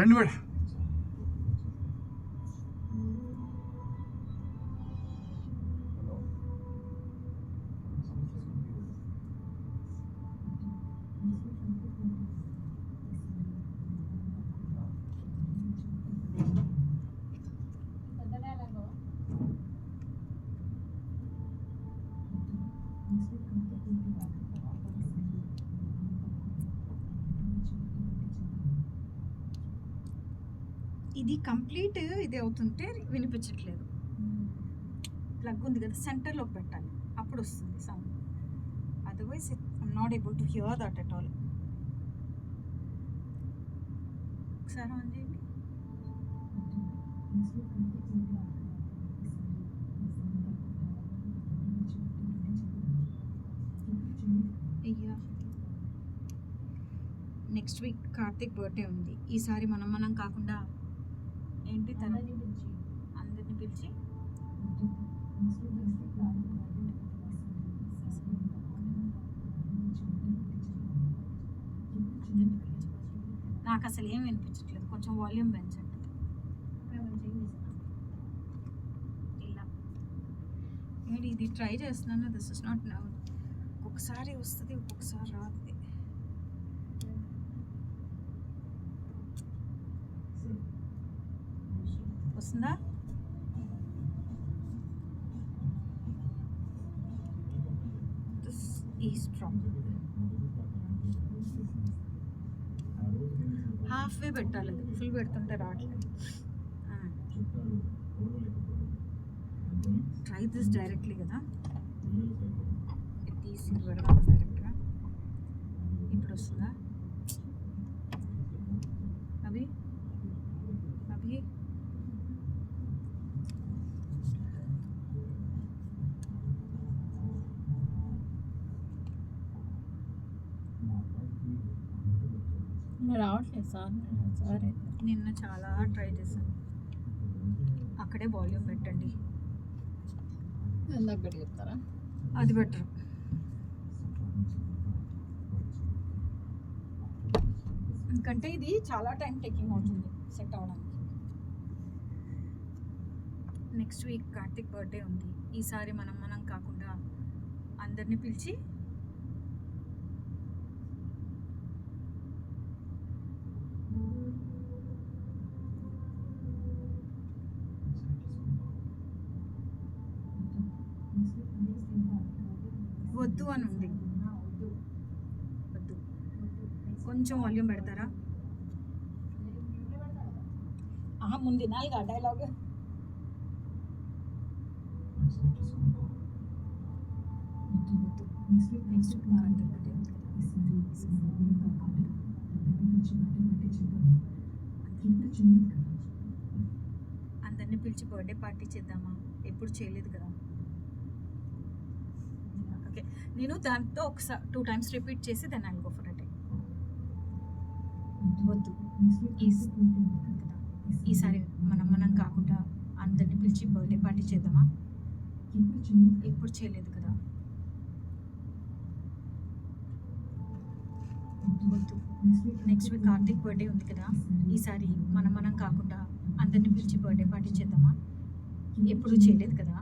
రండి మేడం. ఇది కంప్లీట్ ఇది అవుతుంటే వినిపించట్లేదు. ప్లగ్ ఉంది కదా, సెంటర్లోకి పెట్టాలి, అప్పుడు వస్తుంది sound. Otherwise I'm not able to hear that at all. ఒకసారి ఆన్ చేయండి. అయ్యా, నెక్స్ట్ వీక్ కార్తిక్ బర్త్డే ఉంది. ఈసారి మనం కాకుండా ఏంటి అందరిని పిలిచి నాకు అసలు ఏం వినిపించట్లేదు, కొంచెం వాల్యూమ్ పెంచండి. ఇలా ఏంటి ఇది ట్రై చేస్తున్నాను, దిస్ ఇస్ నాట్ నౌ. ఒక్కొక్కసారి వస్తుంది, ఒక్కొక్కసారి రాదు. వస్తుందా? This is problem. హాఫ్ వే పెట్టాలి, ఫుల్ పెడుతుంటే రావట్లేదు. ట్రై దిస్ డైరెక్ట్లీ కదా, ఇది తీసి పెడదాం డైరెక్ట్గా. ఇప్పుడు వస్తుందా? అభి అభి రావట్లేదు సార్. సరే, నిన్న చాలా ట్రై చేశాను. అక్కడే వాల్యూమ్ పెట్టండి. ఎందాక పెట్టి చెప్తారా? అది బెటర్. ఎందుకంటే ఇది చాలా టైం టేకింగ్ అవుతుంది సెట్ అవ్వడానికి. నెక్స్ట్ వీక్ కార్తిక్ బర్త్డే ఉంది. ఈసారి మనం కాకుండా అందరినీ పిలిచి వద్దు అని ఉంది. వద్దు, కొంచెం వాల్యూమ్ పెడతారా? ముందు నాలుగు డైలాగ్. అందరినీ పిలిచి బర్త్డే పార్టీ చేద్దామా? ఎప్పుడు చేయలేదు కదా. ఓకే, నేను దాంతో ఒకసారి 2 times రిపీట్ చేసి దాన్ని I'll go for a day. వద్దు, ఈసారి మనం కాకుండా అందరినీ పిలిచి బర్త్డే పార్టీ చేద్దామా? ఎప్పుడు చేయలేదు కదా. వద్దు, నెక్స్ట్ వీక్ కార్తిక్ బర్త్డే ఉంది కదా, ఈసారి మనం కాకుండా అందరినీ పిలిచి బర్త్డే పార్టీ చేద్దామా? ఎప్పుడు చేయలేదు కదా.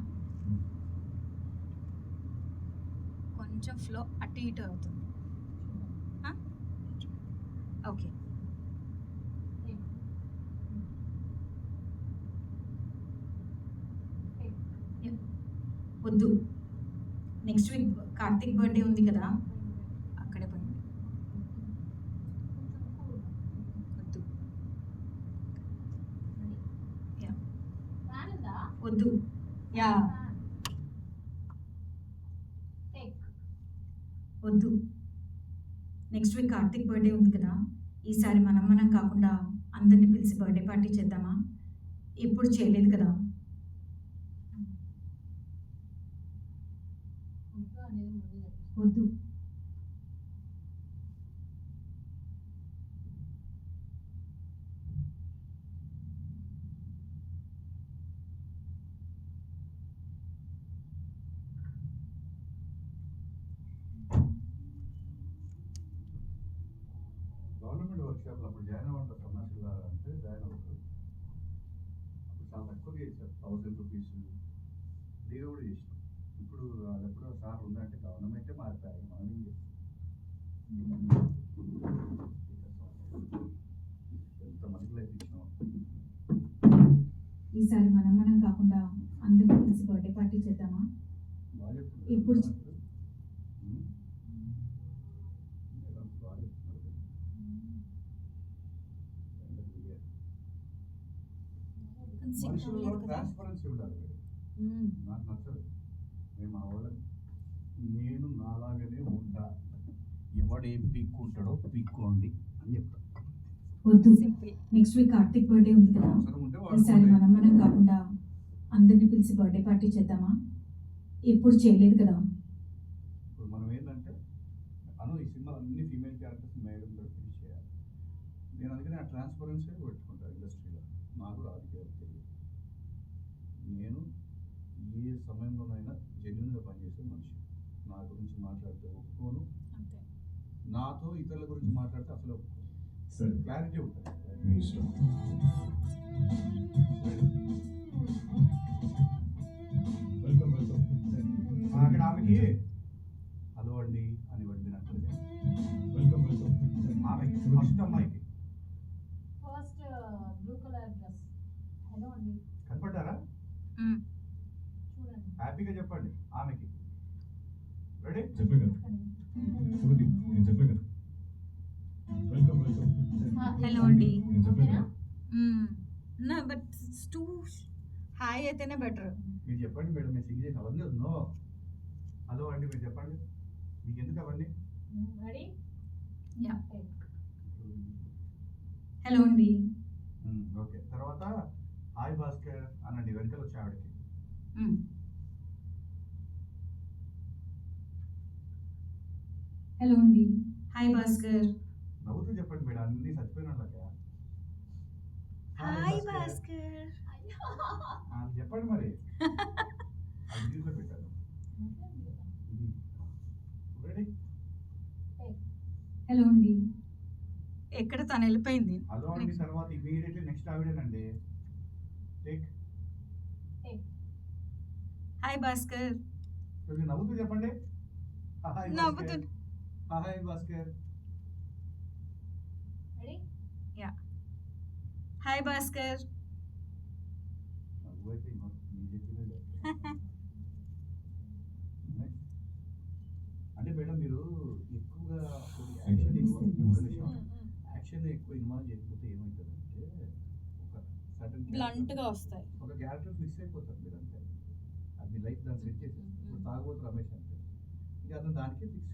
కొంచెం ఫ్లో అటు ఇటు అవుతుంది. ఓకే, వద్దు, నెక్స్ట్ వీక్ కార్తిక్ బర్త్డే ఉంది కదా, అక్కడే పోయింది. వద్దు, వద్దు, యా వద్దు, నెక్స్ట్ వీక్ కార్తిక్ బర్త్డే ఉంది కదా, ఈసారి మనం కాకుండా అందరినీ పిలిచి బర్త్డే పార్టీ చేద్దామా? ఎప్పుడు చేయలేదు కదా. వద్దు, గవర్నమెంట్ వర్క్షాప్లో అప్పుడు జాయిన్ అవ్వండి సన్నాసులు అంటే జాయిన్ అవుతారు. అప్పుడు చాలా తక్కువ చేశారు, 1000 రూపీస్ ఫ్రీగా కూడా చేసినాం. ఇప్పుడు అది ఎప్పుడో సార్ ఉందంటే గవర్నమెంటే మారిపోయాయి, మనం ఏం చేస్తాం. ఎంతమందికి లైఫ్ ఇచ్చినాం. ఈసారి మనం కాకుండా అందరినీ కలిసి బర్త్డే పార్టీ చేద్దామా? బాగా చెప్తున్నారు. ఎప్పుడు మనుషుల్లో ట్రాన్స్పరెన్సీ ఉండాలి మేడం. నాకు నచ్చదు. నేను మా వాళ్ళకి నేను నాలాగనే ఉంటా, ఎవడేం పీక్కుంటాడో పీక్కోండి అని చెప్తాను. వద్దు, నెక్స్ట్ వీక్ కార్తిక్ బర్త్డే ఉంది కదా, అవసరం ఉంటే ఈసారి మనం కాకుండా అందరినీ పిలిచి బర్త్డే పార్టీ చేద్దామా? ఎప్పుడు చేయలేదు కదా. ఇప్పుడు మనం ఏంటంటే ఈ సినిమా అన్ని ఫీమేల్ క్యారెక్టర్స్ మేడం ఫినిష్ చేయాలి. నేను అందుకని ఆ ట్రాన్స్పరెన్సీ పెట్టుకుంటాను ఇండస్ట్రీలో. నాకు రాజకీయాలు తెలియదు. నేను ఏ సమయంలోనైనా జెన్యున్గా పనిచేసే మనిషి. నా గురించి మాట్లాడితే ఒప్పుకోను, నాతో ఇతరుల గురించి మాట్లాడితే అసలు ఒప్పుకోను. సరే, క్లారిటీ ఉంటుంది. అక్కడ ఆమెకి హలో అండి అని మీరు అంటుంది. ఆమెకి ఫస్ట్ అమ్మాయికి first blue colour dress hello అండి కనపడ్డారా? చూడండి, హ్యాపీగా చెప్పండి ఆమెకి. రెడీ? చెప్పే కదా శృతి, నేను చెప్పే కదా వెల్కమ్ వెల్కమ్. హలో అండి. నేను చెప్పే కదా నా బట్ టూ హాయ్ అయితేనే బెటర్. మీరు చెప్పండి మేడం, మీరు సింగ్ చేసి అవన్నీ నో. హలో అండి మీరు చెప్పండి, మీకు ఎందుకు అవన్నీ? రెడీ? యా, హలో అండి. ఓకే, తర్వాత హాయ్ భాస్కర్ అనండి వెనకాల వచ్చే ఆవిడకి. హలో అండి, హాయ్ భాస్కర్. నవ్వుతూ చెప్పండి మేడం, అన్ని చచ్చిపోయిన వాళ్ళకే. హాయ్ భాస్కర్ చెప్పండి మరి. అది దీంట్లో పెట్టారు. రెడీ? హలో అండి. ఎక్కడ తను వెళ్ళిపోయింది? హలో అండి తర్వాత ఇమీడియట్లీ నెక్స్ట్ ఆవిడేనండి. టేక్. హాయ్ భాస్కర్. కొంచెం నవ్వుతూ చెప్పండి. హాయ్ నవ్వుతూ. Hi Bhaskar. Ready? Yeah, hi Bhaskar. నవ్వైతే మీరు చెప్పినది. అంటే మేడం మీరు ఎక్కువగా యాక్షన్ ఎక్కువ ఇన్వాల్వ్ చేయకపోతే ఏమవుతుందంటే ఒక సడన్ బ్లంట్ గా వస్తాయి. ఒక క్యారెక్టర్ ఫిక్స్ అయిపోతారు మీరు అంతే. అది లైఫ్ దాన్ని సెట్ చేసేది. ఇప్పుడు తాగబోతు రమేష్ అంటారు, ఇక అతను దానికే ఫిక్స్.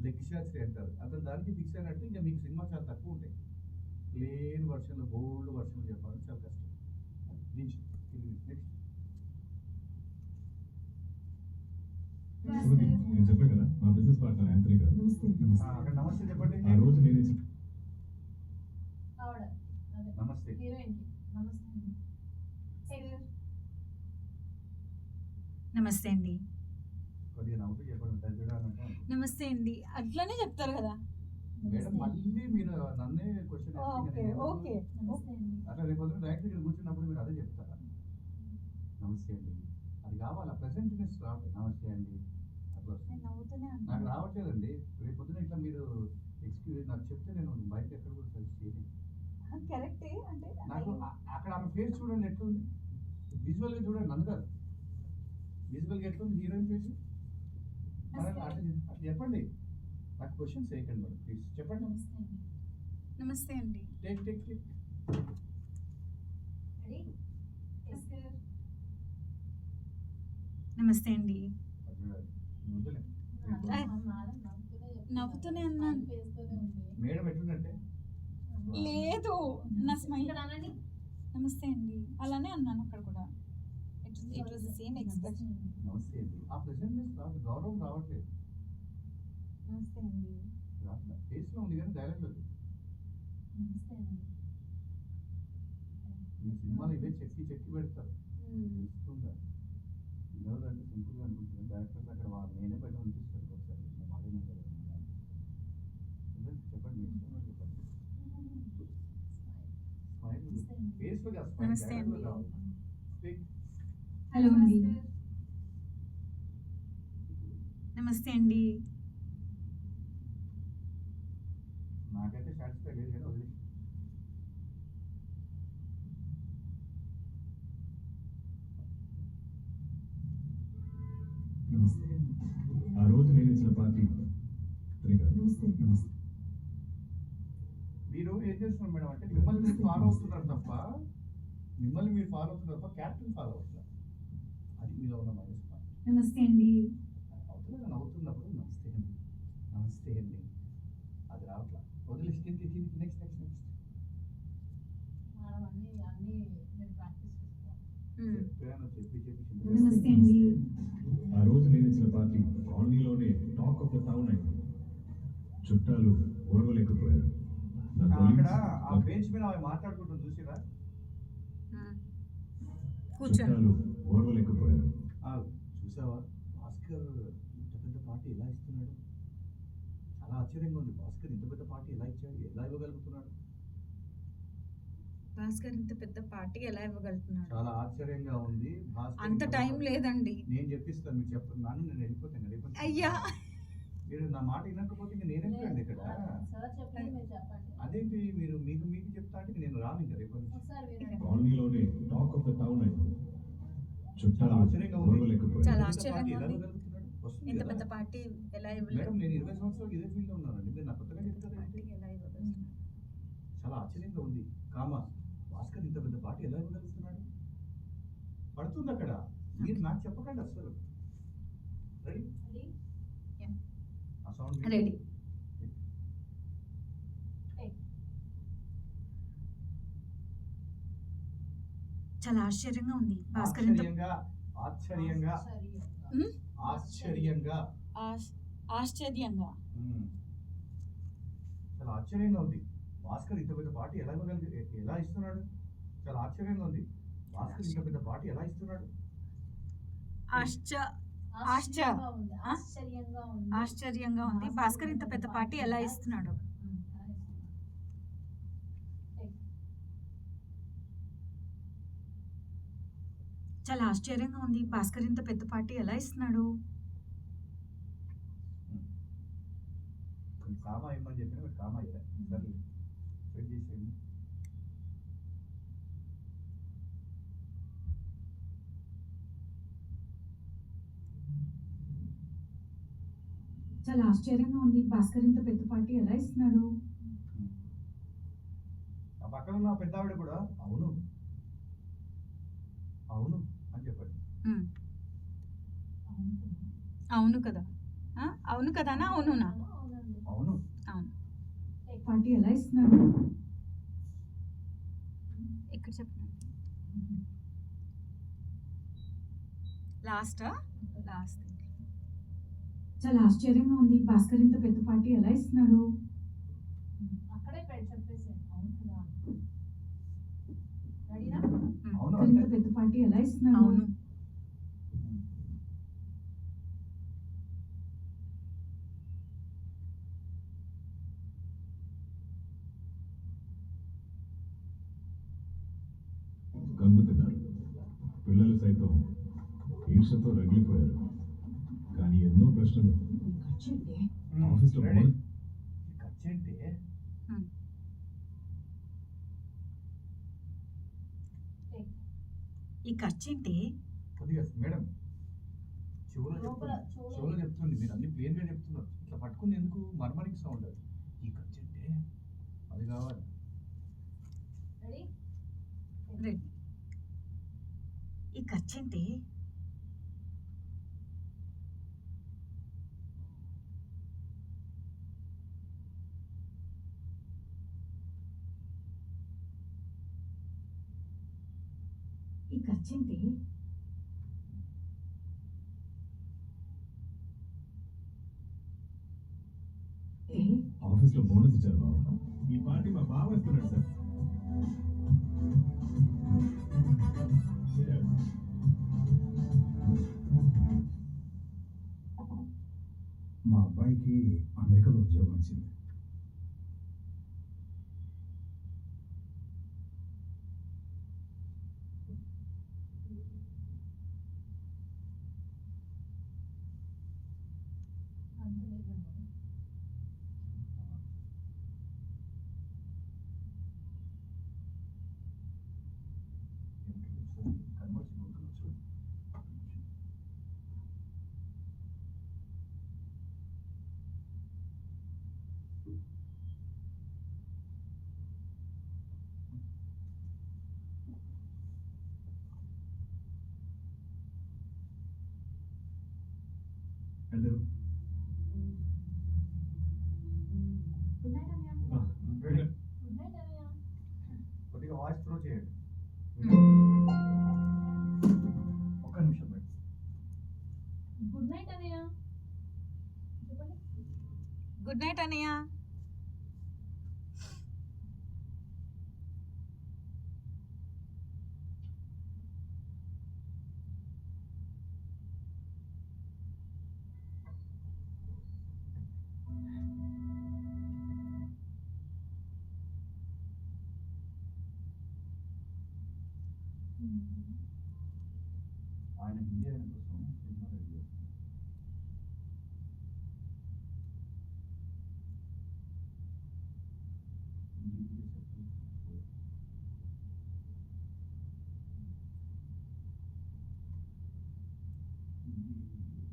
లెగ్ శాస్త్రి అంటారు, అతను దానికి ఫిక్స్ అయినట్టు ఇంకా మీకు సినిమా చాలా తక్కువ ఉంటాయి. ప్లేన్ వర్షన్లో బోల్డ్ వర్షన్లు చెప్పాలంటే చాలా కష్టం. నెక్స్ట్ శృతి, నేను చెప్పే కదా మా బిజినెస్ పార్ట్నర్ యాంత్రి గారు. అక్కడ నమస్తే చెప్పండి. ఆ రోజు నేనే ఆవిడ అదే నమస్తే. హీరోయిన్ కి నమస్తే అండి. నమస్తే అండి. కొద్దిగా నవ్వుతూ చెప్పండి. దగ్గర అన్నట్టు. నమస్తే అండి అట్లానే చెప్తారు కదా. మేడం మళ్ళీ మీరు నన్నే క్వశ్చన్ ఓకే ఓకే. నమస్తే అండి. అట్లా రేపు పొద్దున డైరెక్ట్ ఇక్కడ కూర్చున్నప్పుడు మీరు అదే చెప్తారా? నమస్తే అండి అది కావాలా, ప్రెసెంట్నెస్ రావాలి. నమస్తే అండి అట్లా వస్తుంది. నేను నవ్వుతూనే నాకు ఉంటాను. రావట్లేదండి. రేపు పొద్దున ఇట్లా మీరు ఎక్స్క్యూజ్ నాకు చెప్తే నేను బయట ఎక్కడ కూడా సజెస్ట్ చేయను. కరెక్టే. అంటే నాకు అక్కడ ఆమె ఫేస్ చూడండి ఎట్లుంది, విజువల్గా చూడండి. నన్ను కాదు, విజువల్గా ఎట్లుంది హీరోయిన్ ఫేస్. అట్లా చెప్పండి. నాకు క్వశ్చన్స్ వేయకండి మేడం ప్లీజ్. చెప్పండి. నమస్తే అండి. నమస్తే అండి. Take take take. రెడీ? నమస్తే అండి. వద్దులే. నవ్వుతూనే అన్నాను. మేడం ఎట్లుందంటే లేదు, నా స్మైల్. ఇక్కడ అనండి. నమస్తే అండి అలానే అన్నాను అక్కడ కూడా. It was the same expression. నమస్తే అండి. ఆ ప్రెసెంట్నెస్ రావట్లేదు, గౌరవం రావట్లేదు. నమస్తే అండి రావట్లేదు. ఫేస్లో ఉంది కానీ డైలాగ్ లేదు. నమస్తే అండి. మీ సినిమాలో ఇవే చెక్కి చెక్కి పెడతారు, తెలుస్తుందా? వినోద్ అంటే సింపుల్గా అనుకుంటున్నాను. డైరెక్టర్స్ అక్కడ నేనే బయట అనిపిస్తారు ఒకసారి. వాడేనే కదా చెప్పండి. మీ ఇష్టం చెప్పండి. స్మైల్ నమస్తే అండి. ఫేస్ లో కాదు, స్మైల్ నమస్తే డైలాగ్ లో అండి. కావాలి. Speak. హలో అండి. నమస్తే అండి. నాకైతే సాటిస్ఫై లేదు కానీ వదిలేసి. నమస్తే. ఆ రోజు నేను ఇచ్చిన పార్టీ త్రిగారు. నమస్తే. మీరు ఏం చేస్తున్నారు మేడం అంటే మిమ్మల్ని మీరు ఫాలో అవుతున్నారు తప్ప క్యాప్టెన్ ఫాలో అవుతున్నారు. అది మీలో ఉన్న మైనస్ పాయింట్. నమస్తే అండి. అవుతుంది నవ్వుతున్నప్పుడు నమస్తే అండి అది రావట్లా. వదిలేసి నెక్స్ట్ మేడం అన్ని మీరు ప్రాక్టీస్ చేసుకోవాలి. చెప్పాను చెప్పి నమస్తే అండి. ఆ రోజు నేను ఇచ్చిన పార్టీ కాలనీలోనే టాక్ ఆఫ్ ద టౌన్ అయింది. చుట్టాలు ఓర్వలేకపోయారు. నా అక్కడ colleagues, ఆ బెంచ్ మీద అవి మాట్లాడుకుంటుంది చూసిరా. కూర్చోండి. చుట్టాలు ఓర్వలేకపోయారు. చూసావా భాస్కర్ ఇంత పెద్ద పార్టీ ఎలా ఇస్తున్నాడు. చాలా ఆశ్చర్యంగా ఉంది. భాస్కర్ ఇంత పెద్ద పార్టీ ఎలా ఇచ్చాడు, ఎలా ఇవ్వగలుగుతున్నాడు. భాస్కర్ ఇంత పెద్ద పార్టీ ఎలా ఇవ్వగలుగుతున్నాడు? చాలా ఆశ్చర్యంగా ఉంది. భాస్కర్ అంత ఇంత టైం పెద్ద- లేదండి. నేను చెప్పిస్తాను, మీరు చెప్పను, నేను వెళ్ళిపోతాను కదా. రేపటి నుంచి. అయ్యా మీరు నా మాట వినకపోతే ఇంక నేను ఎందుకండి ఇక్కడ. సార్ చెప్పండి, మీరు చెప్పండి. అదేంటి మీరు మీకు చెప్తా అంటే నేను రాను ఇంకా రేపటి నుంచి. ఒకసారి వినండి. కాలనీలోనే టాక్ ఆఫ్ ద టౌన్ అయింది. చాలా చుట్టాలు ఆశ్చర్యంగా ఉంది. ఓర్వలేకపోయారు. చాలా ఇంత పెద్ద పార్టీ ఆశ్చర్యంగా ఎలా ఉంది. ఇవ్వగలుగుతున్నాడు? వస్తుంది ఇంత కదా. పెద్ద పార్టీ ఎలా మేడం ఇవ్వలేదు? నేను 20 సంవత్సరాలు ఇదే ఫీల్డ్ లో ఉన్నానండి. మీరు నా కొత్తగా చెప్తారు పార్టీ ఏంటి? ఎలా ఇవ్వగలుగుతున్నాడు? చాలా ఆశ్చర్యంగా ఉంది. భాస్కర్ ఇంత పెద్ద పార్టీ ఎలా ఇవ్వగలుగుతున్నాడు? పడుతుంది అక్కడ. మీరు నాకు చెప్పకండి అసలు. రెడీ? అది ఆ సౌండ్ రెడీ. చాలా ఆశ్చర్యంగా ఉంది. భాస్కర్ ఇంత ఆశ్చర్యంగా ఉమ్? ఆశ్చర్యంగా ఆశ్చర్యంగా ఉమ్. చాలా ఆశ్చర్యంగా ఉంది. భాస్కర్ ఇంత పెద్ద పార్టీ ఎలా ఇస్తున్నాడు? చాలా ఆశ్చర్యంగా ఉంది. భాస్కర్ ఇంత పెద్ద పార్టీ ఎలా ఇస్తున్నాడు? ఆశ్చర్యంగా ఉంది. ఆశ్చర్యంగా ఉంది. ఆశ్చర్యంగా ఉంది. భాస్కర్ ఇంత పెద్ద పార్టీ ఎలా ఇస్తున్నాడు? చాలా ఆశ్చర్యంగా ఉంది. భాస్కర్ ఇంత పెద్ద పార్టీ ఎలా ఇస్తున్నాడు? కొంచెం కామా ఇమ్మని చెప్పిన మీరు కామా అయ్యారు. సరే సెట్ చేసేయండి. చాలా ఆశ్చర్యంగా ఉంది. భాస్కర్ ఇంత పెద్ద పార్టీ ఎలా ఇస్తున్నాడు? ఆ పక్కన ఉన్న పెద్ద ఆవిడ కూడా అవును అవును అని చెప్పండి. అవును కదా. అవును కదా నా అవునునా? అవునండి. అవును అవును. పార్టీ ఎలా ఇస్తున్నాడు? ఇక్కడ చెప్పండి. లాస్ట్ చాలా ఆశ్చర్యంగా ఉంది. భాస్కర్ ఇంత పెద్ద పార్టీ ఎలా ఇస్తున్నాడు? అక్కడే చెప్పేసి అవును కదా. రెడీనా? అవును భాస్కర్ ఇంత అంటే పెద్ద పార్టీ ఎలా ఇస్తున్నాడు? అవును. కంగుతున్నారు. పిల్లలు సైతం ఈర్షతో రగిలిపోయారు. కానీ ఎన్నో ప్రశ్నలు. ఆఫీస్లో రెడీ. బోనస్ ఖర్చు ఏంటి? ఈ ఖర్చు ఏంటి? కొద్దిగా మేడం చెవులో లోపల చెవులో చెప్తుంది. మీరు అన్ని ప్లేన్ గా చెప్తున్నారు. ఇట్లా పట్టుకుంది ఎందుకు? మర్మనిక్ సౌండ్ అది. ఈ ఖర్చు అంటే అది కావాలి. రెడీ? రెడీ. ఈ ఖర్చు ఏంటి? ఈ ఖర్చు ఏంటి? ఆఫీస్లో బోనస్ ఇచ్చారు బాబు. ఈ పార్టీ మా బావ ఇస్తున్నాడు సార్. మా అబ్బాయికి అమెరికాలో ఉద్యోగం వచ్చింది. బయలుదేరు. గుడ్ నైట్ అన్నయ్య. రెడీ గుడ్ నైట్ అన్నయ్య. కొద్దిగా వాయిస్ త్రో చేయండి. ఒక్క నిమిషం మేడం. గుడ్ నైట్ అన్నయ్య. చెప్పండి. గుడ్ నైట్ అన్నయ్య. ఆయన హిందీ ఆయన కోసం సినిమా రెడీ చేస్తున్నారు. హిందీకి separate software. హిందీ videos.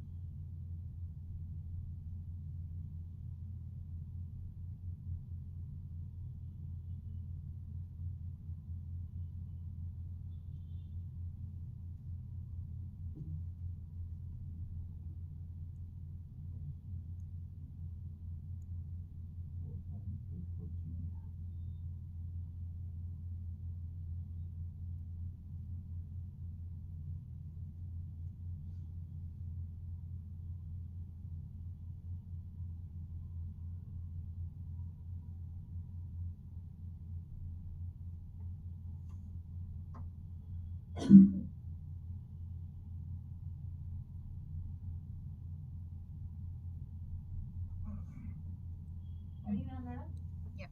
రెడీనా madam? Yeah.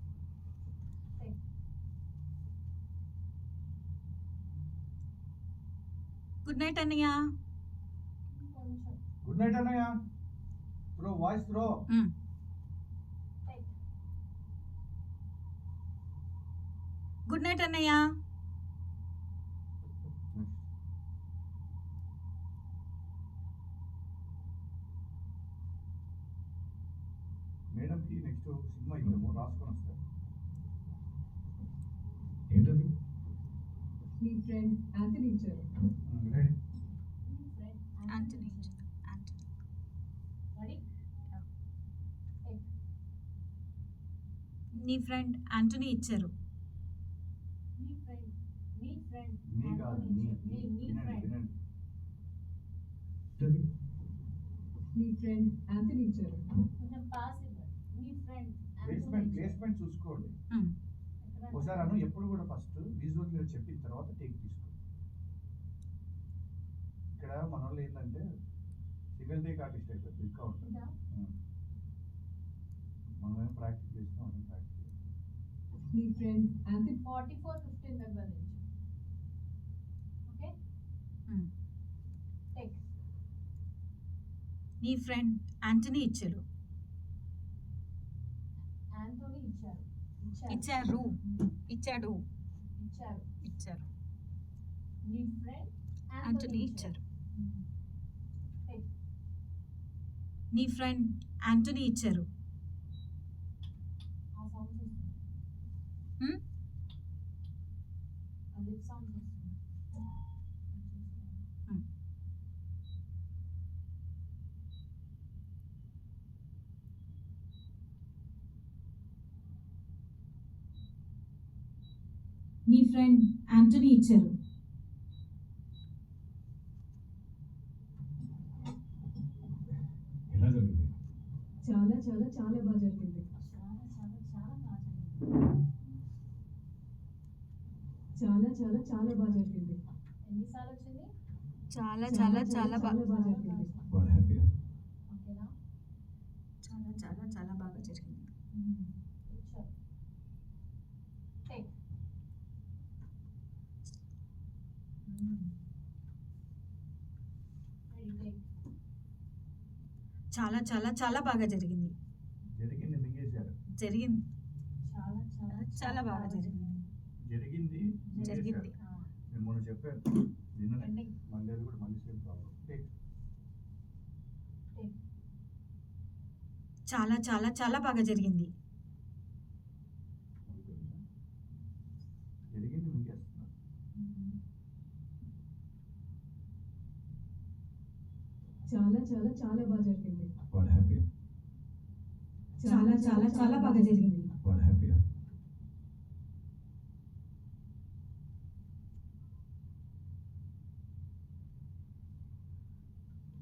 Take. Good night అన్నయ్య. కొంచెం. గుడ్ నైట్ అన్నయ్య. Throw voice throw. Take. Good night అన్నయ్య. మేడంకి నెక్స్ట్ సినిమా ఇద్దాము, రాసుకొని వస్తారు. ఏంటది? మీ ఫ్రెండ్ యాంథనీ ఇచ్చారు. రెడీ మీ friend Antony Antony. Ready? Take. నీ ఫ్రెండ్ యాంటనీ ఇచ్చారు. మీ ఫ్రెండ్ మీ కాదు యాంటనీ మీ ఇచ్చారు. మీ వినండి ఫ్రెండ్. వినండి. ఏంటది? మీ ఫ్రెండ్ యాంథనీ ఇచ్చారు. కొంచెం పాస్ ఇవ్వండి. మీ ఫ్రెండ్ ప్లేస్మెంట్ చూసుకోండి. ఒకసారి అను ఎప్పుడు కూడా ఫస్ట్ విజువల్ మీరు చెప్పిన తర్వాత టేక్ తీసుకోండి. ఇక్కడ మన వాళ్ళు ఏంటంటే సింగిల్ టేక్ ఆర్టిస్ట్ అయిపోతుంది, ఇంకా ఉంటుంది. మనమేం ప్రాక్టీస్ చేస్తాం, మనం ప్రాక్టీస్ చేస్తాం. మీ ఫ్రెండ్ యాంథనీ 44:15 దగ్గర నుంచి. ఓకే? టేక్. నీ ఫ్రెండ్ యాంటనీ ఇచ్చారు. యాంటోనీ ఇచ్చారు. ఇచ్చారు. ఇచ్చాడు. ఇచ్చారు. ఇచ్చారు. మీ ఫ్రెండ్ యాంటనీ ఇచ్చారు. టేక్. నీ ఫ్రెండ్ యాంటనీ ఇచ్చారు. ఆ సౌండ్స్ వస్తుంది. హ్మ్? ఆ లిప్ సౌండ్స్ వస్తుంది. హ్మ్. నీ ఫ్రెండ్ యాంటనీ ఇచ్చారు. ఎలా జరిగింది? చాలా చాలా చాలా బాగా జరిగింది. చాలా చాలా చాలా బాగా జరిగింది. చాలా చాలా చాలా బాగా జరిగింది. ఎన్నిసార్లు వచ్చింది? చాలా చాలా చాలా బాగా బాగా జరిగింది. వాడు హ్యాపీయా? ఓకేనా? చాలా చాలా చాలా బాగా జరిగింది. ఇచ్చారు. టేక్. రెడీ? టేక్. చాలా చాలా చాలా బాగా జరిగింది. జరిగింది మింగేశారు. జరిగింది. చాలా చాలా చాలా బాగా జరిగింది. జరిగింది జరిగింది. మింగేశారు. నేను మొన్న చెప్పాను నిన్ననే, Ending. మళ్ళీ అది కూడా మళ్ళీ సేమ్ ప్రాబ్లం. టేక్. టేక్. చాలా చాలా చాలా బాగా జరిగింది. జరిగింది మింగేస్తున్నారు. చాలా చాలా చాలా బాగా జరిగింది. వాడు హ్యాపీ, చాలా చాలా చాలా బాగా జరిగింది. వాడు హ్యాపీయా?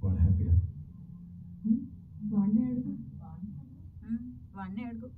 వాడు హ్యాపీయా? వాడినే అడుగు. వాడినే అడుగు.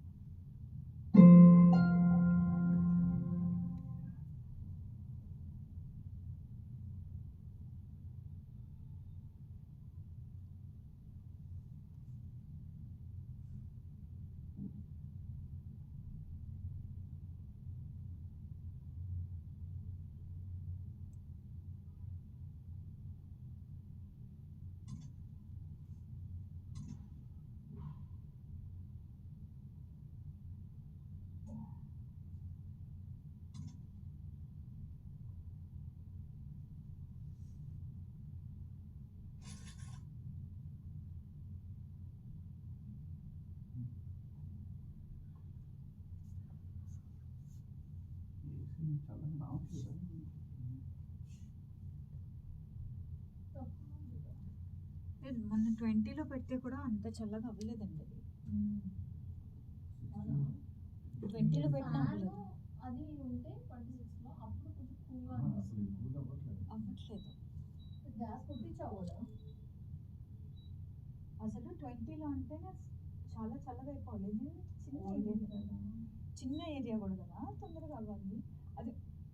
ఏసీ చాలా రావట్లేదా? లేదు, మొన్న 20లో పెడితే కూడా అంత చల్లగా అవ్వలేదండి అది. 20లో పెట్టినా అవ్వలేదు. అది ఉంటే 26లో అప్పుడు కొంచెం కూల్గా అసలు అనిపిస్తుంది. ఇది కూల్ అవ్వట్లేదు. అవ్వట్లేదు గ్యాస్ కొట్టించావు కదా. అసలు 20లో అంటేనే చాలా చల్లగా అయిపోవాలి. చిన్న ఏరియా కూడా కదా, తొందరగా అవ్వాలి. అది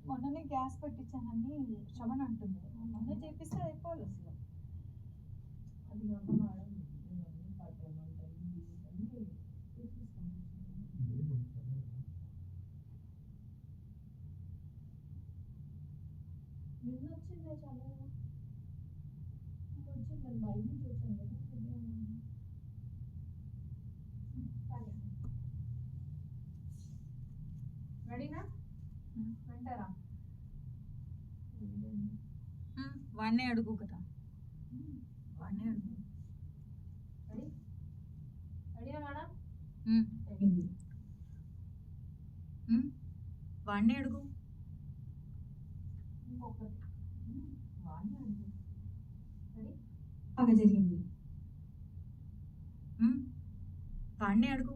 మొన్ననే గ్యాస్ పెట్టించానని శ్రవణ్ అంటుంది. మొన్న చేపిస్తే అయిపోవాలి అసలు. అది కాక మేడం ఇవన్నీ కట్టెలు ఉంటాయి అన్నీ తెప్పించుకుంటాను. నిన్న వచ్చిందే చల్లగా. వచ్చింది, నేను బయట నుంచి వచ్చాను కదా. రెడీనా? వింటారా? వాడినే అడుగు కదా, వాడినే అడుగు. రెడీ? రెడీనా మేడం? జరిగింది. వాడినే అడుగు. ఇంకొకటి వాడిని అడుగు. రెడీ? బాగా జరిగింది. వాడినే అడుగు.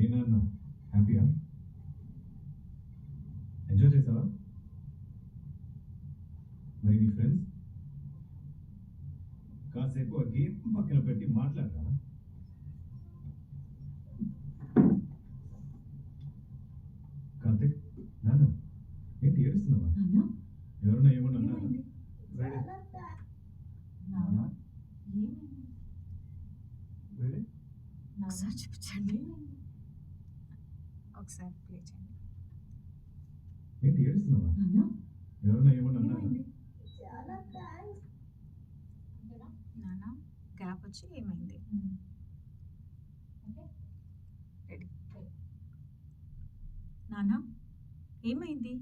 ఏ నాన్న హ్యాపీయా? ఎంజాయ్ చేసావా? మరి నీ ఫ్రెండ్స్ కాసేపు ఆ గేమ్ పక్కన పెట్టి మాట్లాడరా? కార్తిక్, నాన్న ఏంటి ఏడుస్తున్నావా? నాన్న ఎవరన్నా ఏమన్నా అన్నారా? ఏమైంది? రెడీ? నాన్న నాన్న ఏమైంది? రెడీ? ఒకసారి చూపించండి, ఏమైంది? ఒకసారి ప్లే చేయండి. ఏంటి ఏడుస్తున్నావా? నాన్న ఎవరన్నా ఏమన్నా అన్నారా? ఏమైంది? చాలా థ్యాంక్స్. ఓకేనా? నాన్న గ్యాప్ వచ్చి ఏమైంది? ఓకే. రెడీ? నాన్న ఏమైంది?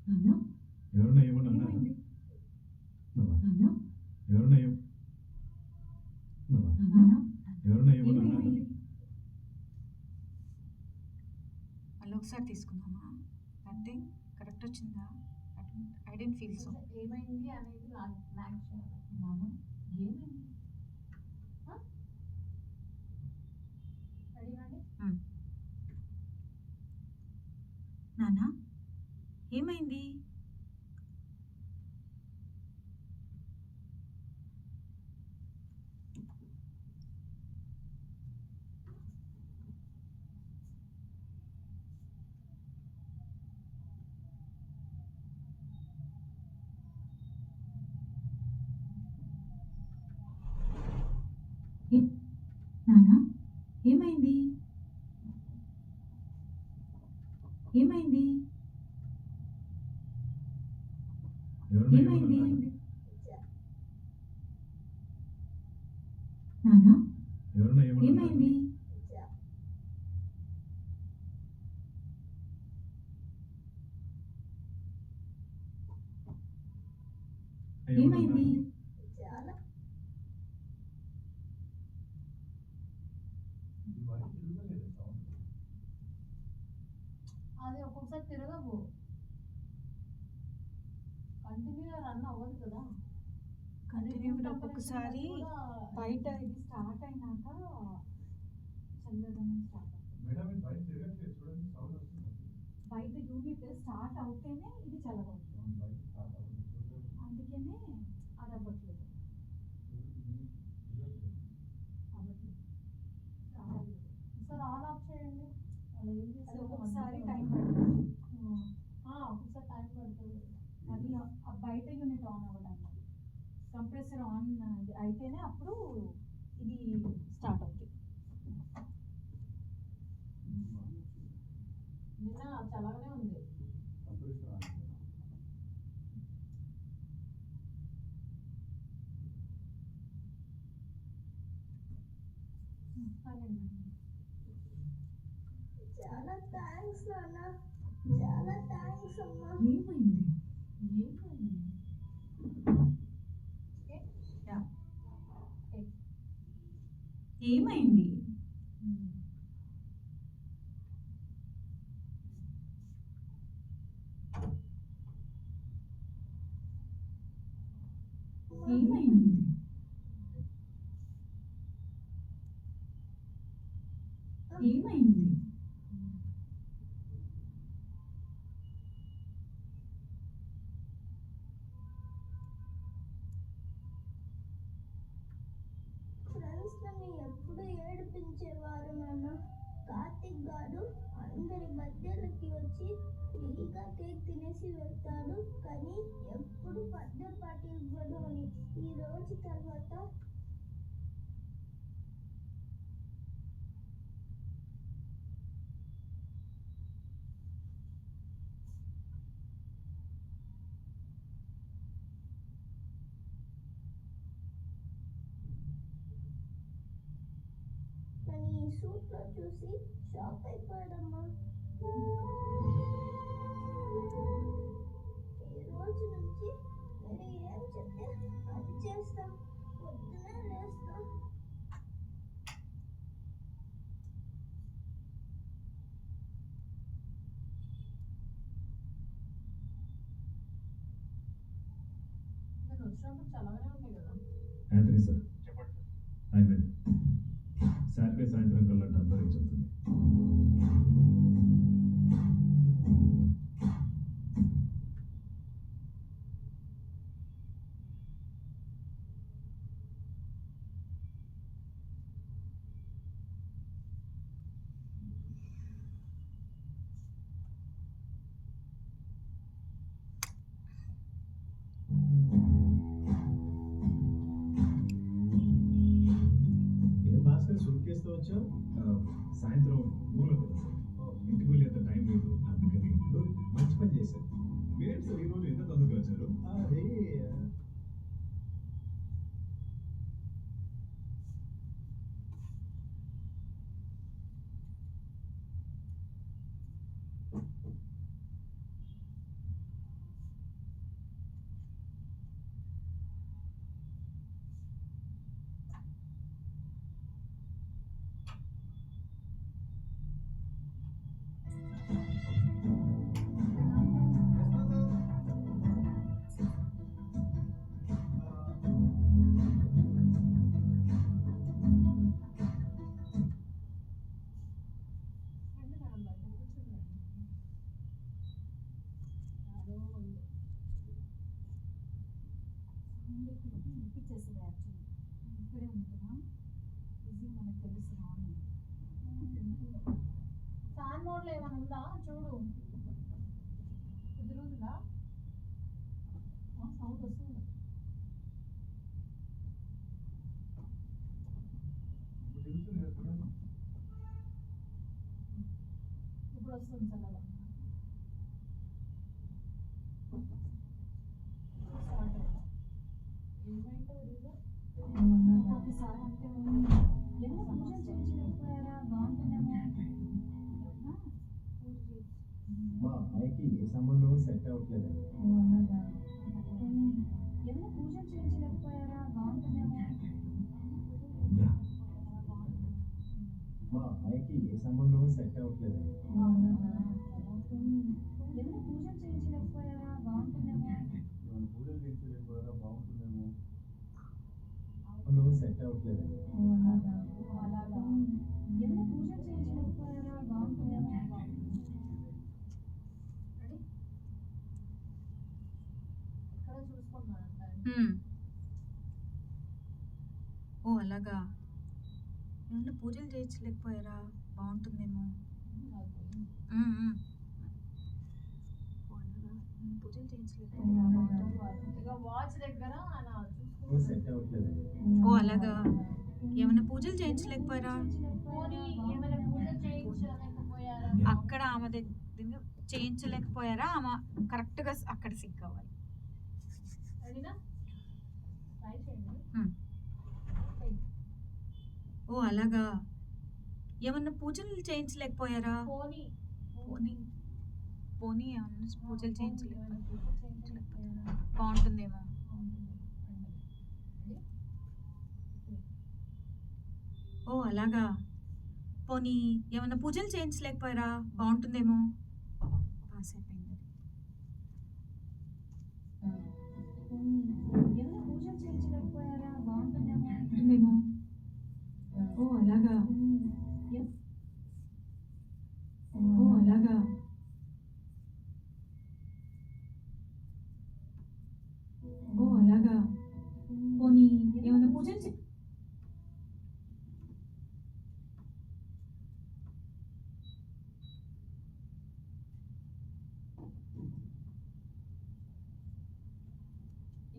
నాన్న ఎవరన్నా ఏమన్నా అన్నారా? ఏమైంది? నాన్న, నాన్న ఎవరన్నా నాన్న, నాన్న ఎవరన్నా ఏమన్నా అన్నారా? ఏమైంది? మళ్ళీ ఒకసారి తీసుకుందామా? అంటే కరెక్ట్ వచ్చిందా? I didn't feel so. ఏమైంది అనేది లాగ్ చేయాలి. నాన్న ఏమైంది? రెడీనా అండి? నాన్న ఏమైంది? నాన్న ఏమైంది? ఏమైంది? ఎవరన్నా ఏమన్నా ఏమైంది? అన్నారా? నానా ఎవరన్నా ఏమైంది? ఏమైంది? చాలా ఇది బయట తిరగలేదు సౌండ్. అది ఒక్కొక్కసారి తిరగవు, కంటిన్యూగా రన్ అవ్వదు కదా. కంటిన్యూగా ఒక్కొక్కసారి బయట ఇది స్టార్ట్ అయినాక చల్లదనం స్టార్ట్ అవుతుంది. మేడం ఇది బయట తిరగట్లేదు చూడండి, సౌండ్ వస్తుంది. బయట యూనిట్ స్టార్ట్ అవుతేనే ఇది చల్లగా ఉంటుంది, అవును, బయట స్టార్ట్ అవుతుంది చూడండి. అందుకనే అది అవ్వట్లేదు. తిరగట్లేదు. అవ్వట్లేదు, స్టార్ట్ అవ్వలేదు. ఒకసారి ఆన్ ఆఫ్ చేయండి, వాళ్ళు ఏం అది చేస్తారు ఒక్కొక్కసారి టైం పడుతుంది. ఒక్కొక్కసారి టైం పడుతుంది. అది ఆ బయట యూనిట్ ఆన్ అవ్వడానికి కంప్రెసర్ ఆన్ అయితేనే అప్పుడు ఇది స్టార్ట్ అవుతుంది. నిన్న చల్లగానే ఉంది. కంప్రెసర్ ఆన్ చేయాలి. చాలా థ్యాంక్స్ నాన్న, చాలా థ్యాంక్స్ అమ్మా. ఏమైంది? ఏమైంది? ఏమైంది? ఏమైంది? ఫ్రెండ్స్ నన్ను ఎప్పుడు ఏడిపించేవారు నాన్న. కార్తిక్ గారు అందరి బర్త్డేలకి వచ్చి ఫ్రీగా కేక్ తినేసి వెళ్తాడు, కానీ ఎప్పుడు బర్త్డే పార్టీ ఇవ్వడు అని. ఈ రోజు తర్వాత తను ఈ సూట్లో చూసి షాక్ అయిపోయాడమ్మా. ఈ రోజు నుంచి మీరు ఏం చెప్తే అది చేస్తాం, పొద్దునే లేస్తాం. నేను వచ్చినప్పుడు చల్లగానే ఉంది కదా. యాంథనీ సార్, చెప్పండి సార్. ఐ మీన్ సాటర్డే సాయంత్రం కల్లా డబ్బు రీచ్ అవుతుంది. ఏం భాస్కర్ సూట్కేస్తో వచ్చావు? సాయంత్రం ఊళ్ళో కదా సార్, ఇంటికి వెళ్ళేంత టైం లేదు, అందుకని మంచి పని చేశారు. మీరేంటి సార్ ఈరోజు ఎంత తొందరగా వచ్చారు? అదే వినిపించేస్తుంది యాక్చువల్లీ. ఇక్కడే ఉంటున్నా, బిజీ మనకు తెలుసు రాని. ఫ్యాన్ మోడ్లో ఏమైనా ఉందా చూడు, కుదురుందా? సౌండ్ వస్తుంది. ఇప్పుడు తిరుగుతుంది కదా చూడండి. ఇప్పుడు వస్తుంది చల్లగా. ఏమైందో రీజన్ ఒకసారి అంటే మా అమ్మాయికి ఏ సంబంధం సెట్ అవ్వట్లేదు. ఏమైనా పూజలు చేయించలేకపోయారా బాగుంటుందేమో. ఏమైనా పూజలు చేయించలేకపోయారా బాగుంటుందేమో. సంబంధం సెట్ అవ్వట్లేదు. అలాగా ఏమైనా పూజలు చేయించలేకపోయారా బాగుంటుందేమో. ఇక్కడ చూసుకున్నాను. హ్మ్. ఓ అలాగా ఏమన్నా పూజలు చేయించలేకపోయారా బాగుంటుందేమో. హ్మ్, హ్మ్. ఓ అలాగా ఏమన్నా పూజలు చేయించలేకపోయారా బాగుంటుందేమో. ఇక వాచ్ దగ్గర అలా సంబంధం సెట్ అవ్వట్లేదు. ఓ అలాగా ఏమన్నా పూజలు చేయించలేకపోయారా. పోనీ ఏమైనా పూజలు చేయించలేకపోయారా? అక్కడ ఆమె దగ్గర చేయించలేకపోయారా. ఆమె కరెక్ట్గా అక్కడ సిక్ అవ్వాలి. అడినా ట్రై చేయండి. హ్మ్. ఓ అలాగా ఏమన్నా పూజలు చేయించలేకపోయారా. పోనీ పోనీ పోనీ ఏమన్నా పూజలు చేయించలేకపోయారా ఏమైనా పూజలు చేయించలేకపోయారా? బాగుంటుందేమో. ఓ అలాగా పోనీ ఏమన్నా పూజలు చేయించలేకపోయారా బాగుంటుందేమో. పాస్ అయిపోయింది. ఏమైనా పూజలు చేయించలేకపోయారా బాగుంటుందేమో. బాగుంటుందేమో. ఓ అలాగా ఓ అలాగా ఓ అలాగా పోనీ ఏమన్నా పూజలు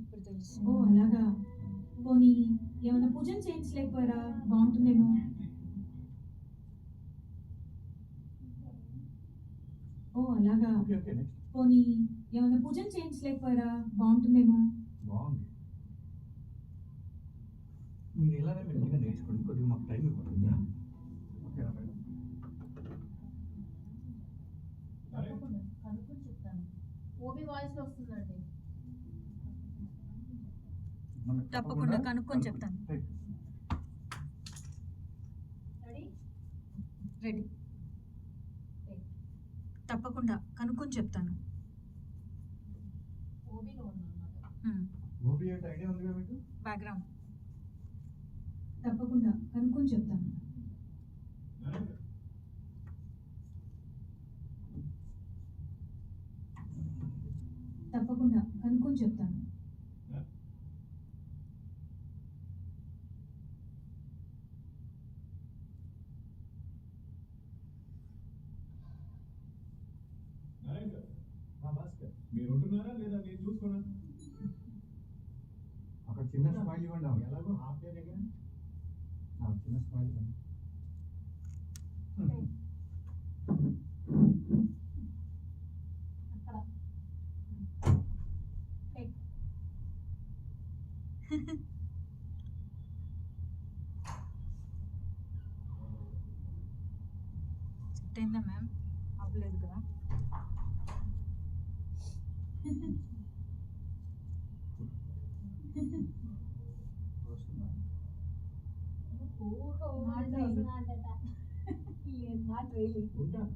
ఇప్పుడు తెలుసు. ఓ అలాగా పోనీ ఏమన్నా పూజలు చేయించలేకపోయారా బాగుంటుందేమో. ఓ అలాగా ఓకే ఓకే నెక్స్ట్. పోనీ ఏమన్నా పూజలు చేయించలేకపోయారా బాగుంటుందేమో. బాగుంది. మీరు ఎలానే మెల్లిగా నేర్చుకోండి, కొద్దిగా మాకు టైం ఇవ్వండి. ఓకేనా మేడం. తప్పకుండా కనుక్కొని చెప్తాను. ఓబీ వాయిస్ లో వస్తుందండి. మనకు తప్పకుండా కనుక్కొని చెప్తాను. రైట్. రెడీ? రెడీ. తప్పకుండా కనుక్కొని చెప్తాను. ఓబీలో ఉందన్నమాట. ఓబీ అంటే ఐడియా ఉందిగా మీకు. బ్యాక్గ్రౌండ్. తప్పకుండా కనుక్కొని చెప్తాను. తప్పకుండా కనుక్కొని చెప్తాను. భాస్కర్ మీరు ఉంటున్నారా లేదా నేను చూసుకోనా? అక్కడ చిన్న స్మైల్ ఇవ్వండి ఆమె. ఎలాగో హాఫ్ డేగా నాకు చిన్న స్మైల్ ఇవ్వండి. అక్కడ టేక్. సెట్ అయిందా మ్యామ్. అవ్వలేదు కదా. వస్తుందా? మాట వస్తున్నాడట. లేదు నాట్ రియలీ. ఉంటాను.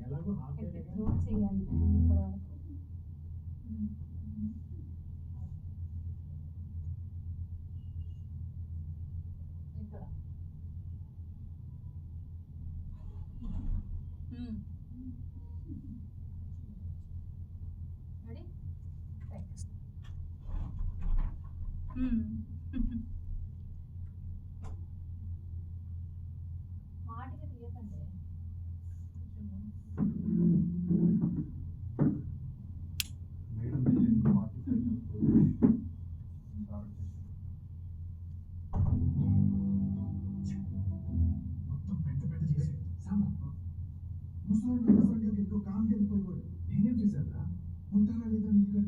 ఎలాగో హాఫ్ డేగా రోజు చేయాలి ఇప్పటివరకు. ఇక్కడ రెడీ? మాటకి తీయకండి. మేడం నేను 45 మొత్తం పెద్ద పెద్ద చేసి సామా ముసలాడు వ్యవసాయంలోకి ఇంకో కామ్కి వెళ్ళిపోయేవాడు. నేనేం చేశారా? ఉంటారా లేదా నీతిగా?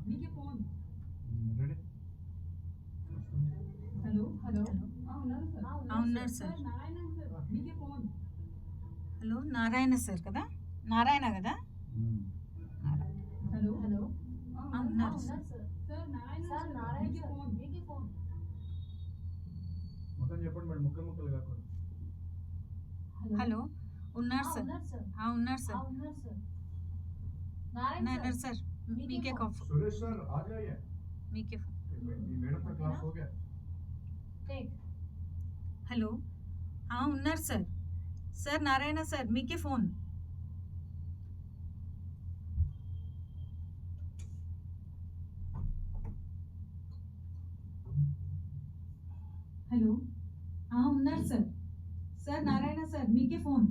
మీకే ఫోన్. రెడీ? హలో హలో ఉన్నారు సార్. ఉన్నారు సార్. నారాయణ సార్ మీకే ఫోన్. హలో నారాయణ సార్ కదా? నారాయణ కదా? హలో హలో ఉన్నారు sir. Sir Narayana sir sir Narayana మీకే సార్ ఫోన్. మీకే ఫోన్. మొత్తం చెప్పండి మేడం, ముక్కలు కాకుండా. హలో ఉన్నారు సార్. ఉన్నారు సార్. ఉన్నారు సార్. ఉన్నారు సార్. నారాయణ ఉన్నారు సార్. సార్. మీకే మీకే ఫోన్. కాఫ్ सुरेश सर आ जाइए, మీకే ఫోన్. मैडम का क्लास हो गया? టేక్. హలో ఉన్నారు సార్. సార్ నారాయణ సార్ మీకే ఫోన్. హలో ఉన్నారు సార్. సార్ నారాయణ సార్ మీకే ఫోన్.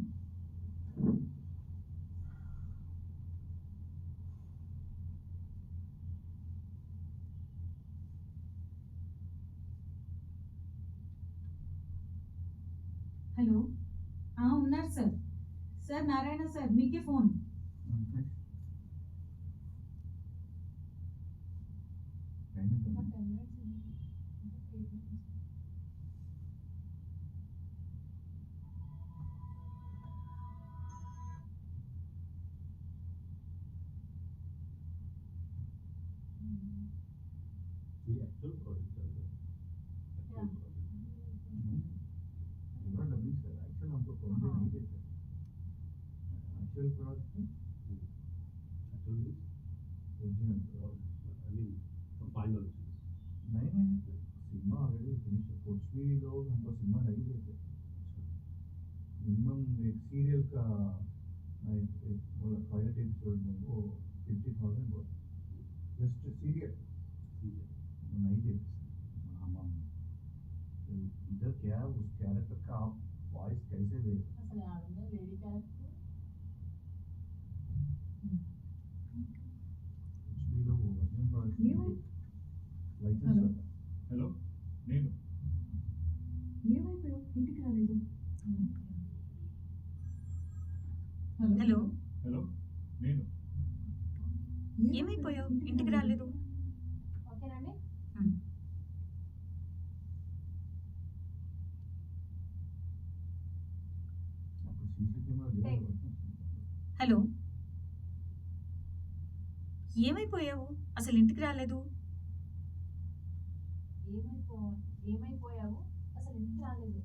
హలో ఉన్నారు సార్. సార్ నారాయణ సార్ మీకే ఫోన్. टाइम है तो 10 minutes ఉంది. 8 minutes. ये एक्चुअल प्रोडक्ट चल रहा है, एक्चुअल प्रोडक्ट। पूरा डबिंग सर, एक्चुअल हमको कौन भी नहीं देते। Actual product actual means original और आई मीन फाइनल चीज। नहीं, सिनेमा ऑलरेडी फिनिश है। कुछ भी लोग हमको सिनेमा नहीं देते। मिनिमम एक सीरियल का एक बोला पायलट एपिसोड में वो 50,000 बोला, जस्ट सीरियल नहीं देते सर। हम इधर क्या है, उस कैरेक्टर का आप वॉइस कैसे दे? అసలు ఆడుందా లేడీ క్యారెక్టర్? कुछ भी लोग ओरिजिनल प्रोडक्ट ఏమై- लाइसेंस हेलो? హలో నేను ఏమైపోయావు ఇంటికి రాలేదు. హలో హలో నేను ఏమైపోయావు ఇంటికి రాలేదు. ఓకేనండి. आपको सीसी कैमरा Take. హలో ఏమైపోయావు అసలు ఇంటికి రాలేదు. ఏమైపోయావు అసలు ఇంటికి రాలేదు.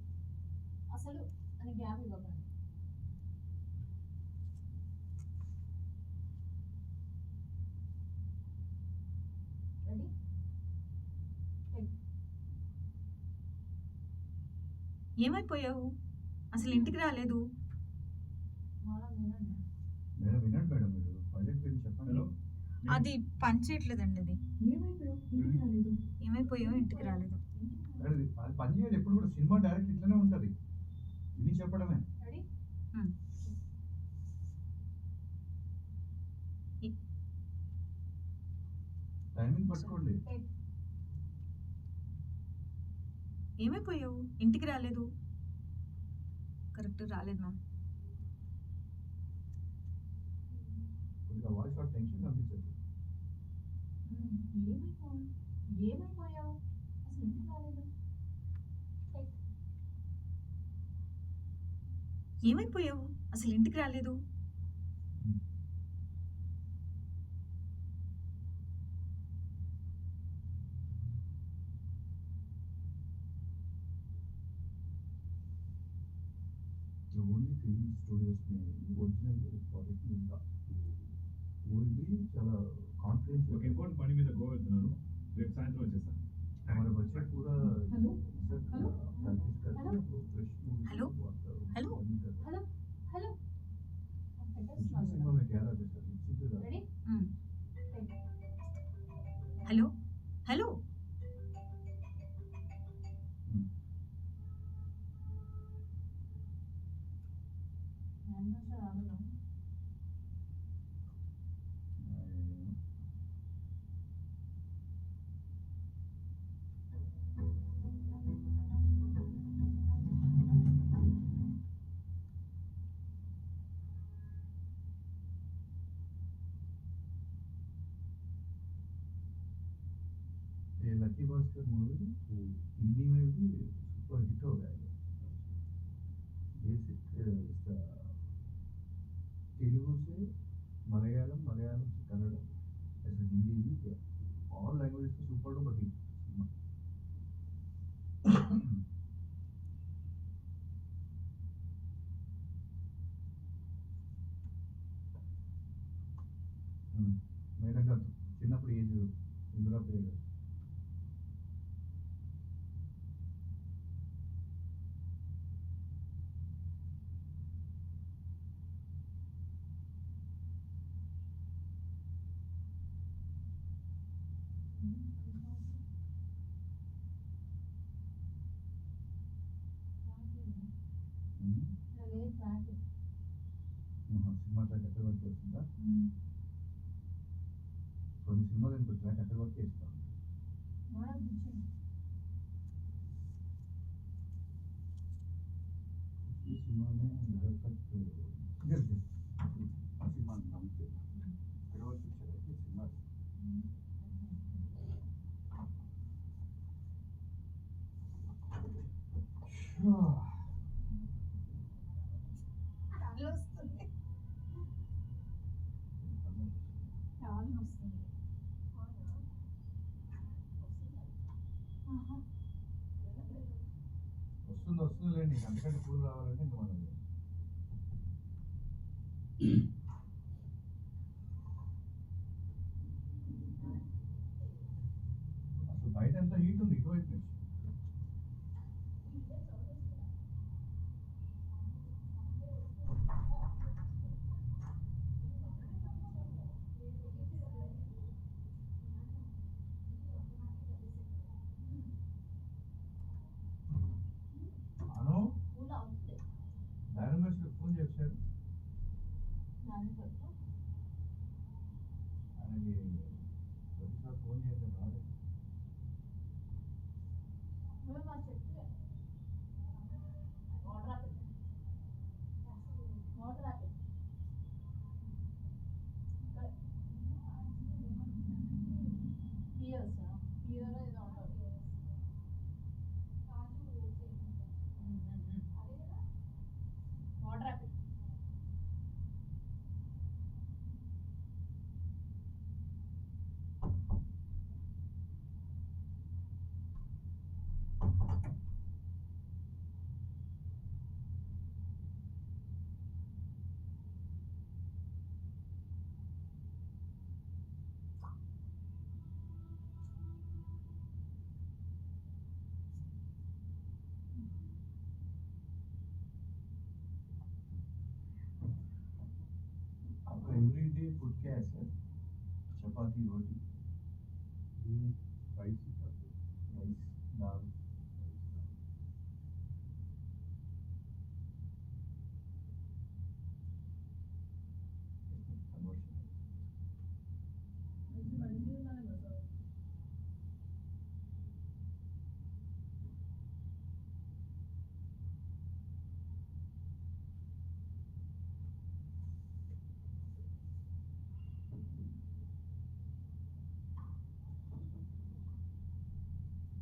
అసలు అని గ్యాప్ ఇవ్వకండి. రెడీ? టేక్. ఏమైపోయావు అసలు ఇంటికి రాలేదు. మళ్ళా వినండి. మేడం వినండి మేడం, మీరు పైలట్ గురించి చెప్పండి. హలో అది పని చేయట్లేదండి. అది ఏమైపోయావు ఇంటికి రాలేదు. ఏమైపోయావు ఇంటికి రాలేదు. మేడం, అది పని చేయదు. ఎప్పుడు కూడా సినిమా డైరెక్ట్ ఇట్లనే ఉంటుంది, విని చెప్పడమే. రెడీ? టైమింగ్ పట్టుకోండి. టేక్. ఏమైపోయావు ఇంటికి రాలేదు. కరెక్ట్ రాలేదు మ్యామ్. కొద్దిగా వాయిస్ ఆ టెన్షన్ కనిపించదు. ఏమైపోయావు అసలు ఇంటికి రాలేదు. టేక్. ఏమైపోయావు అసలు ఇంటికి రాలేదు. ఓన్లీ ఫిల్మ్ స్టూడియోస్ में ఒరిజినల్ ప్రాజెక్ట్ ఉందా, वो भी చాలా కాన్ఫిడెన్స్. ఒక ఇంపార్టెంట్ పని మీద గోవా వెళ్తున్నాను, రేపు సాయంత్రం వచ్చేస్తాను. हमारा बच्चा पूरा हेलो? Sir hello? प्रैक्टिस करते हेलो? हैं, तो fresh movie hello? Hello? Hello hello cinema में क्या रहता है सर, इसी पे ready? Take. Hello hello sir రాలేదు. गवास्कर मूवी हिंदी में भी सुपर हिट हो गया है। बेसिक इसका तेलुगु से मलयालम, मलयालम से कन्नड़, ऐसे हिंदी भी किया, ऑल लैंग्वेज का super duper hit cinema. Menaka చిన్నప్పుడు ఏజ్ ఇందిరా ప్రియ గారు. లేదు ట్రాక్. సినిమా ట్రాక్ ఎక్కడి వరకు వస్తుందా? కొన్ని సినిమాలు ఇంకో ట్రాక్ ఎక్కడి వరకే ఇస్తా ఉంటారు. ఈ సినిమానే ఇधर तक इधर से ఆ సినిమా నమ్మితే ఎక్కడి వరకు వచ్చారంటే సినిమా కాళ్ళు వస్తుంది, కాళ్ళు వస్తుంది. ఆహా. వస్తుందిలేండి, అంతకంటే పూలు రావాలంటే ఇంకా మనం అసలు బయట ఎంత హీట్ ఉంది ఇటువైపు నుంచి. అను పూలు అవుతుంది. డైనమస్ ఫోన్ చేశారు దాన్ని చెప్పు. ఆయనకి ప్రతిసారి ఫోన్ చేస్తే రాలేదు. నువ్వు మా చెట్టు వాటర్ ఆపిల్, వాటర్ ఆపిల్ ఇక్కడ పియర్స్ పియర్ ఏదో ఉంటుంది. వాటర్ ఆపిల్ आपका एवरीडे फूड क्या है सर? चपाती, रोटी, राइस ही खाते हैं। राइस, दाल, कन्वर्शन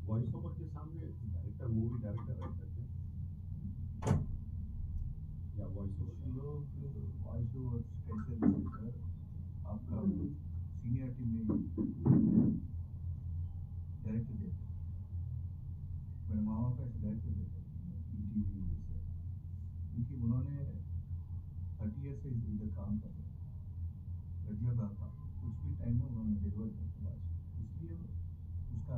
वॉइस ओवर के सामने डायरेक्टर मूवी डायरेक्टर रहता है क्या? या वॉइस ओवर लोग वॉइस ओवर कैसे देते सर? आपका सीनियरिटी में डायरेक्टर देते हैं। मेरे मामा का ऐसे डायरेक्टर देते हैं ईटीवी से, क्योंकि उन्होंने 30 ईयर से इधर काम कर रहे हैं, रेगुलर रहा था, कुछ भी टाइम में उन्होंने डिलीवर करके वॉइस, इसलिए उसका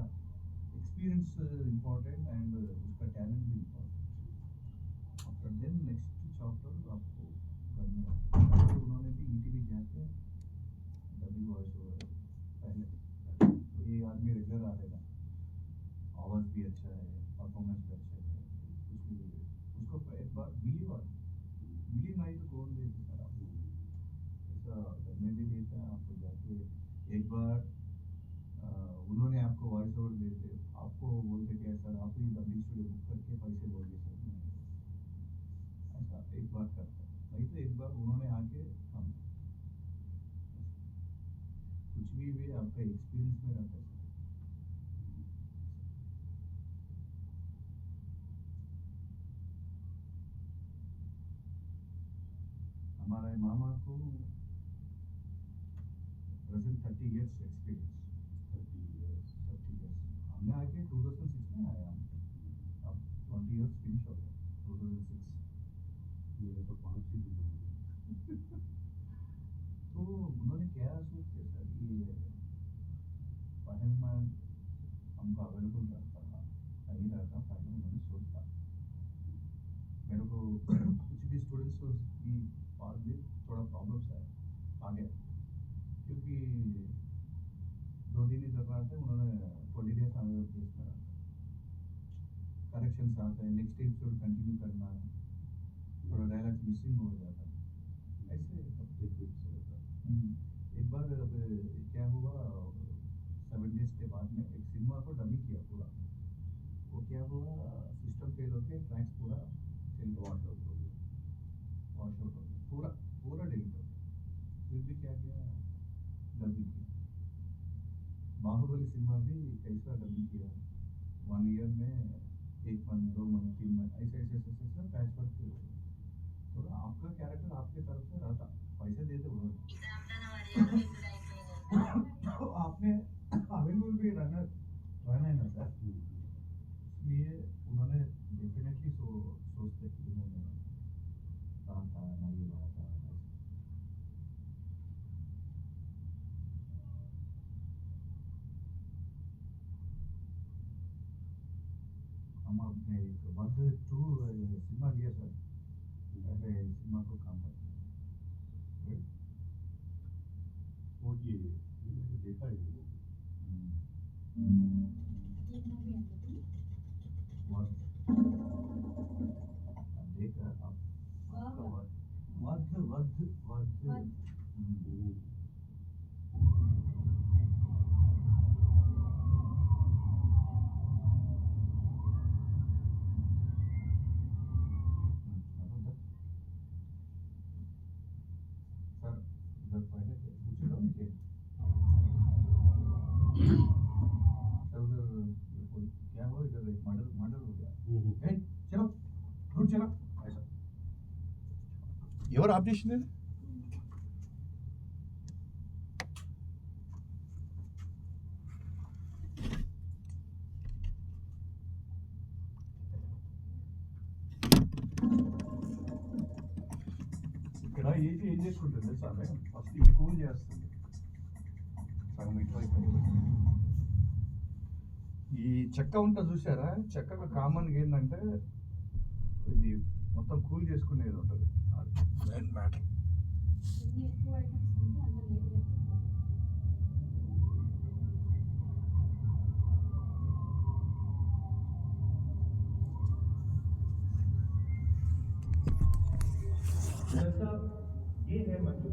एक्सपीरियंस इम्पोर्टेंट एंड उसका टैलेंट भी important. After then next chapter आपको करने हैं। उन्होंने भी ईटीवी जाके डबिंग वॉइस ओवर पहले, तो ये आदमी रेगुलर आ रहेगा, आवाज़ भी अच्छा है, परफॉर्मेंस भी अच्छा है, कुछ भी उसको एक बार बिलीव नहीं तो कौन देते सर आपको? ऐसा घर में भी देता है आपको जाके एक बार उन्होंने आपको वॉइस ओवर देते, आपको बोलते कि सर आप ही डबिंग स्टूडियो बुक करके पैसे बोलिए सर, नहीं ऐसा एक बार करता, नहीं तो एक बार उन्होंने आके हम कुछ भी आपका एक्सपीरियंस में रहता है सर। हमारे मामा को प्रेजेंट 30 years एक्सपीरियंस 30 years हमने आके 2006 में आया अब 20 years फिनिश हो गया 2006 मेरे तो 5 ही दिन हुए। तो उन्होंने क्या सोच किया सर ये फाइनल हमको अवेलेबल रहता था नहीं रहता फाइनल उन्होंने सोचा मेरे को कुछ भी स्टूडेंट्स की पास भी थोड़ा प्रॉब्लम्स आए आगे क्योंकि 2 दिन ही कर रहा था उन्होंने 20 days अनदर प्लेस में रखा करेक्शंस आते हैं नेक्स्ट एपिसोड कंटिन्यू करना है थोड़ा डायलॉग्स मिसिंग हो जाता है ऐसे एक बार क्या हुआ 7 days के बाद में एक सिनेमा को डमी किया पूरा वो क्या हुआ सिस्टम फेल होके ट्रैक्स पूरा वॉश आउट हो गया पूरा पूरा डिलीट हो गया फिर भी क्या किया डबिंग किया बाहुबली सिनेमा भी कैसा डबिंग किया 1 year में 1 month 2 month 3 month ऐसे पैच वर्क थोड़ा आपका कैरेक्टर आपके तरफ से रहता पैसे देते उन्होंने तो आपने अवेलेबल भी रहना है ना सर इसलिए उन्होंने डेफिनेटली सोचते कि उन्होंने कहा था नहीं रहा था हम अपने एक वध 2 सिनेमा लिया सर पहले सिनेमा को काम करते वो ये मैंने देखा है वो ये मूवी है वध देख आप आपका वध वध वध वध। सर इधर पहले पूछे तो नीचे सर उधर क्या हुआ इधर एक मर्डर हो गया ए चलो दूर चलो ऐसा ఎవరు ఆప్ చేసింది ఇక్కడ ఏం చేసుకుంటుంది తెలుసా ఫస్ట్ ఇది కూల్ చేస్తుంది సగం ఇటువైపు ఈ చెక్క ఉంటుంది చూసారా చెక్కలో కామన్గా ఏంటంటే ఇది మొత్తం కూల్ చేసుకునేది ఉంటుంది మెయిన్ మ్యాటర్ ఎన్ని ఎక్కువ ఐటమ్స్ ఉంటే అంత లేట్గా ये है मतलब